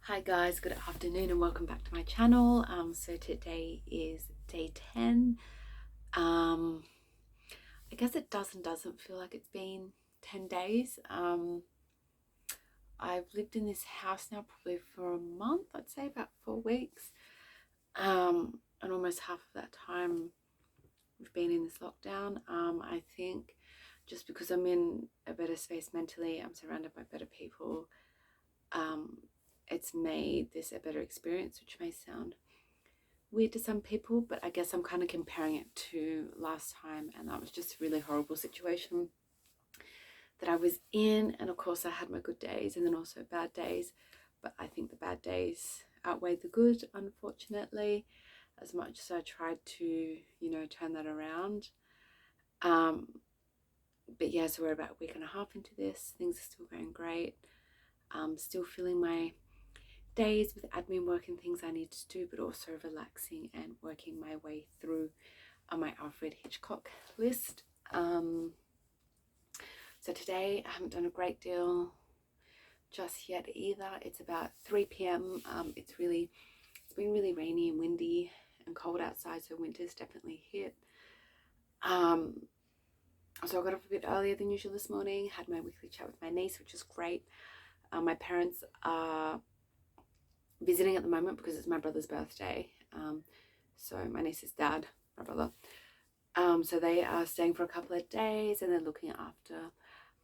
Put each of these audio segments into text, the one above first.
Hi guys, good afternoon and welcome back to my channel. So today is day 10. I guess it doesn't feel like it's been 10 days. I've lived in this house now probably for a month, I'd say about 4 weeks. And almost half of that time we've been in this lockdown. I think just because I'm in a better space mentally, I'm surrounded by better people. It's made this a better experience, which may sound weird to some people, but I guess I'm kind of comparing it to last time, and that was just a really horrible situation that I was in. And of course I had my good days and then also bad days, but I think the bad days outweighed the good, unfortunately, as much as I tried to turn that around. But yeah, so we're about a week and a half into this. Things are still going great. Still feeling my days with admin work and things I need to do, but also relaxing and working my way through on my Alfred Hitchcock list. So today I haven't done a great deal just yet either. It's about 3 p.m. It's been really rainy and windy and cold outside, so winter's definitely hit. So I got up a bit earlier than usual this morning, had my weekly chat with my niece, which is great. My parents are visiting at the moment because it's my brother's birthday. So my niece's dad, my brother. So they are staying for a couple of days and they're looking after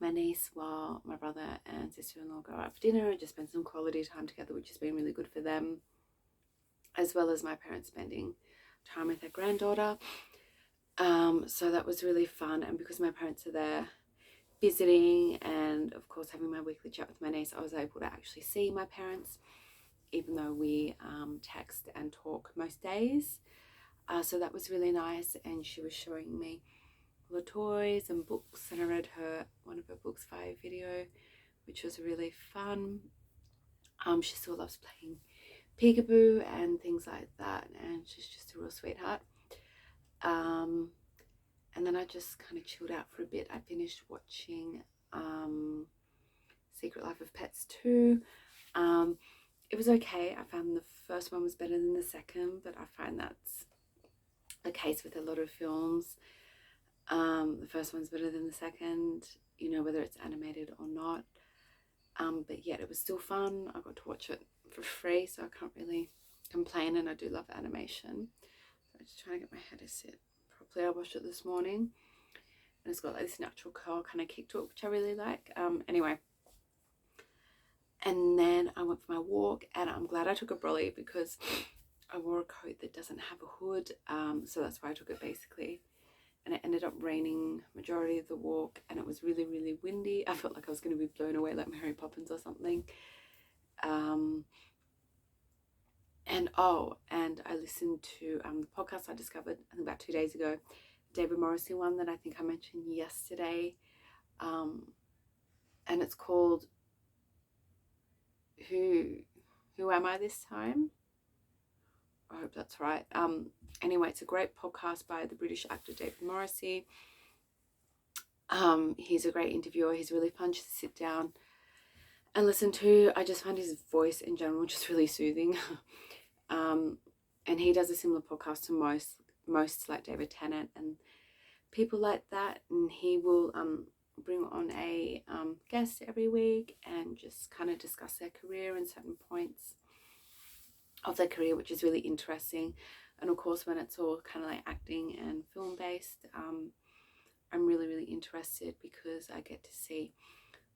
my niece while my brother and sister-in-law go out for dinner and just spend some quality time together, which has been really good for them, as well as my parents spending time with their granddaughter. So that was really fun, and because my parents are there visiting and of course having my weekly chat with my niece, I was able to actually see my parents, even though we text and talk most days. So that was really nice, and she was showing me all the toys and books, and I read her one of her books via video, which was really fun. She still loves playing peekaboo and things like that, and she's just a real sweetheart. And then I just kind of chilled out for a bit. I finished watching Secret Life of Pets 2. It was okay. I found the first one was better than the second, but I find that's the case with a lot of films. The first one's better than the second, whether it's animated or not. But yet it was still fun. I got to watch it for free, so I can't really complain, and I do love animation. So I'm just trying to get my hair to sit properly. I washed it this morning and it's got like this natural curl kind of kick to it, which I really like. Anyway, and then I went for my walk, and I'm glad I took a brolly because I wore a coat that doesn't have a hood, so that's why I took it basically. And it ended up raining majority of the walk, and it was really, really windy. I felt like I was going to be blown away like Mary Poppins or something. And I listened to the podcast I discovered, I think about 2 days ago, David Morrissey one that I think I mentioned yesterday. And it's called Who Am I This Time? I hope that's right. Anyway, it's a great podcast by the British actor David Morrissey. He's a great interviewer. He's really fun to sit down and listen to. I just find his voice in general just really soothing. And he does a similar podcast to most like David Tennant and people like that. And he will bring on a guest every week and just kind of discuss their career and certain points of their career, which is really interesting. And of course, when it's all kind of like acting and film based, I'm really, really interested because I get to see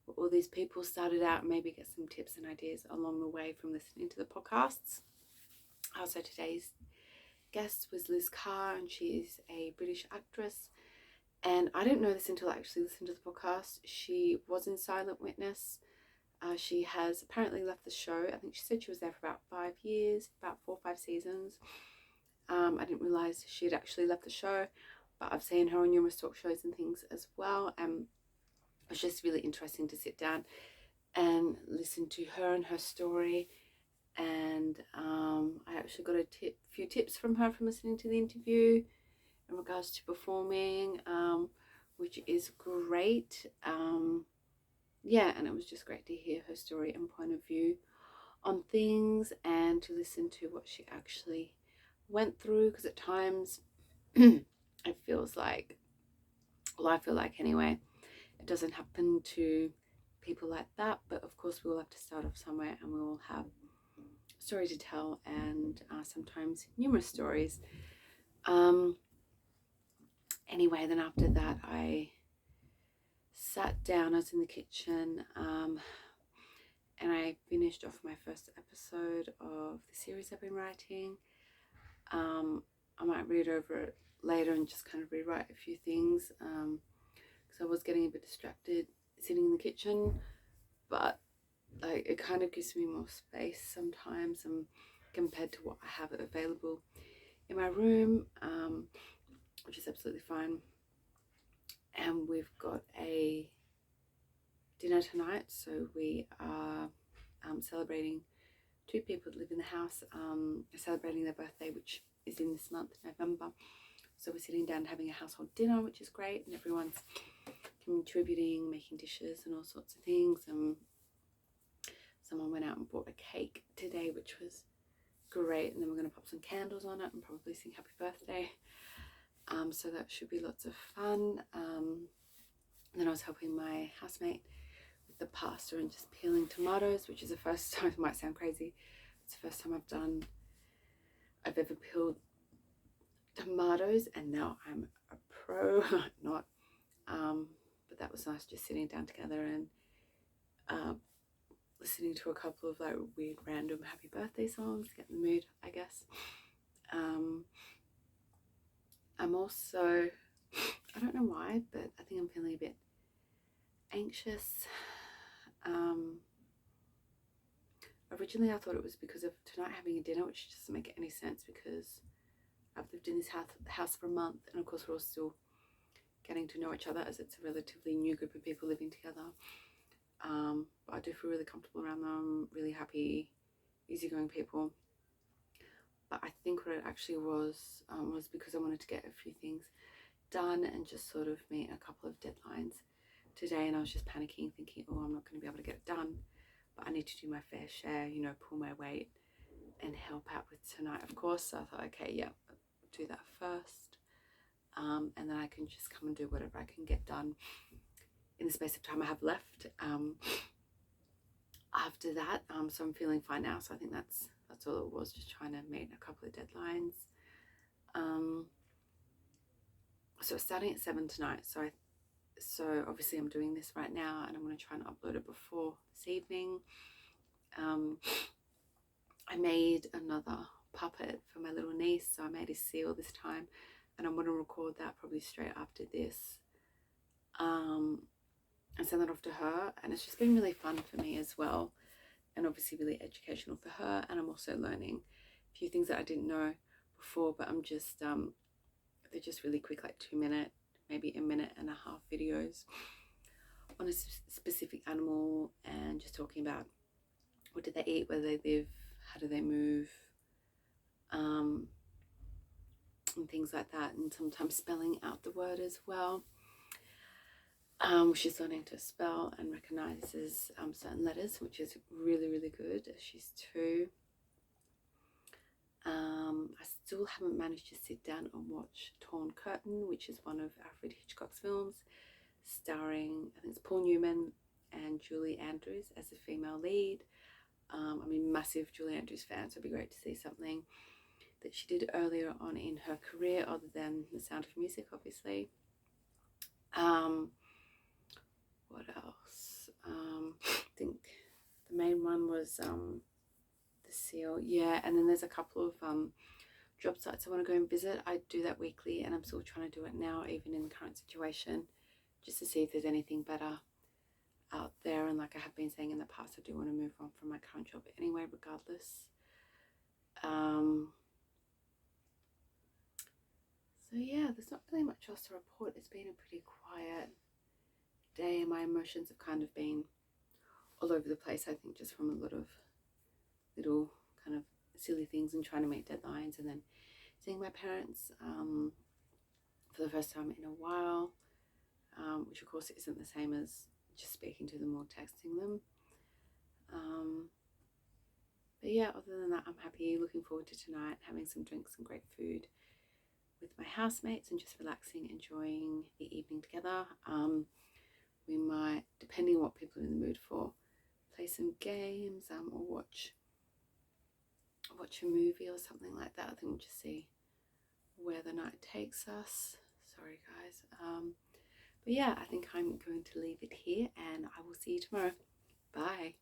what all these people started out and maybe get some tips and ideas along the way from listening to the podcasts. So today's guest was Liz Carr, and she is a British actress. And I didn't know this until I actually listened to the podcast. She was in Silent Witness. She has apparently left the show. I think she said she was there for about 5 years, about 4 or 5 seasons. I didn't realise she had actually left the show, but I've seen her on numerous talk shows and things as well. And it was just really interesting to sit down and listen to her and her story. And I actually got a few tips from her from listening to the interview in regards to performing, which is great. Yeah, and it was just great to hear her story and point of view on things and to listen to what she actually went through, because at times it feels like, well, I feel like anyway, it doesn't happen to people like that, but of course we will have to start off somewhere and we will have a story to tell, and sometimes numerous stories. Anyway, then after that I sat down, I was in the kitchen, and I finished off my first episode of the series I've been writing. I might read over it later and just kind of rewrite a few things, because I was getting a bit distracted sitting in the kitchen, but like it kind of gives me more space sometimes, compared to what I have available in my room, which is absolutely fine. And we've got a dinner tonight, so we are celebrating two people that live in the house, celebrating their birthday, which is in this month, November. So we're sitting down having a household dinner, which is great, and everyone's contributing, making dishes and all sorts of things. Someone went out and bought a cake today, which was great, and then we're going to pop some candles on it and probably sing happy birthday. So that should be lots of fun. And then I was helping my housemate with the pasta and just peeling tomatoes, which is the first time, it might sound crazy, it's the first time I've ever peeled tomatoes, and now I'm a pro. Not, but that was nice, just sitting down together and listening to a couple of like weird random happy birthday songs, get in the mood, I guess. I'm also, I don't know why, but I think I'm feeling a bit anxious. Originally I thought it was because of tonight having a dinner, which doesn't make any sense because I've lived in this house for a month, and of course we're all still getting to know each other, as it's a relatively new group of people living together. But I do feel really comfortable around them, really happy, easygoing people. But I think what it actually was because I wanted to get a few things done and just sort of meet a couple of deadlines today, and I was just panicking, thinking, oh, I'm not going to be able to get it done, but I need to do my fair share, you know, pull my weight and help out with tonight, of course. So I thought, okay, yeah, I'll do that first, and then I can just come and do whatever I can get done in the space of time I have left after that. So I'm feeling fine now, so I think that's all it was, just trying to meet a couple of deadlines. So it's starting at 7 tonight, so obviously I'm doing this right now, and I'm going to try and upload it before this evening. I made another puppet for my little niece, so I made a seal this time, and I'm going to record that probably straight after this, and send that off to her. And it's just been really fun for me as well, and obviously really educational for her, and I'm also learning a few things that I didn't know before, but I'm just they're just really quick, like 2-minute, maybe a minute and a half videos on a specific animal, and just talking about what do they eat, where they live, how do they move, and things like that, and sometimes spelling out the word as well. She's learning to spell and recognizes certain letters, which is really, really good. She's 2. I still haven't managed to sit down and watch Torn Curtain, which is one of Alfred Hitchcock's films, starring, I think it's Paul Newman and Julie Andrews as the female lead. I'm a massive Julie Andrews fan, so it'd be great to see something that she did earlier on in her career, other than The Sound of Music, obviously. What else? I think the main one was The Seal, yeah. And then there's a couple of job sites I want to go and visit. I do that weekly, and I'm still trying to do it now, even in the current situation, just to see if there's anything better out there. And like I have been saying in the past, I do want to move on from my current job anyway, regardless. So yeah, there's not really much else to report. It's been a pretty quiet day, and my emotions have kind of been all over the place, I think, just from a lot of little kind of silly things and trying to meet deadlines, and then seeing my parents for the first time in a while, which of course isn't the same as just speaking to them or texting them. But yeah, other than that, I'm happy. Looking forward to tonight, having some drinks and great food with my housemates and just relaxing, enjoying the evening together. We might, depending on what people are in the mood for, play some games or watch a movie or something like that. I think we'll just see where the night takes us. Sorry guys. But yeah, I think I'm going to leave it here and I will see you tomorrow. Bye.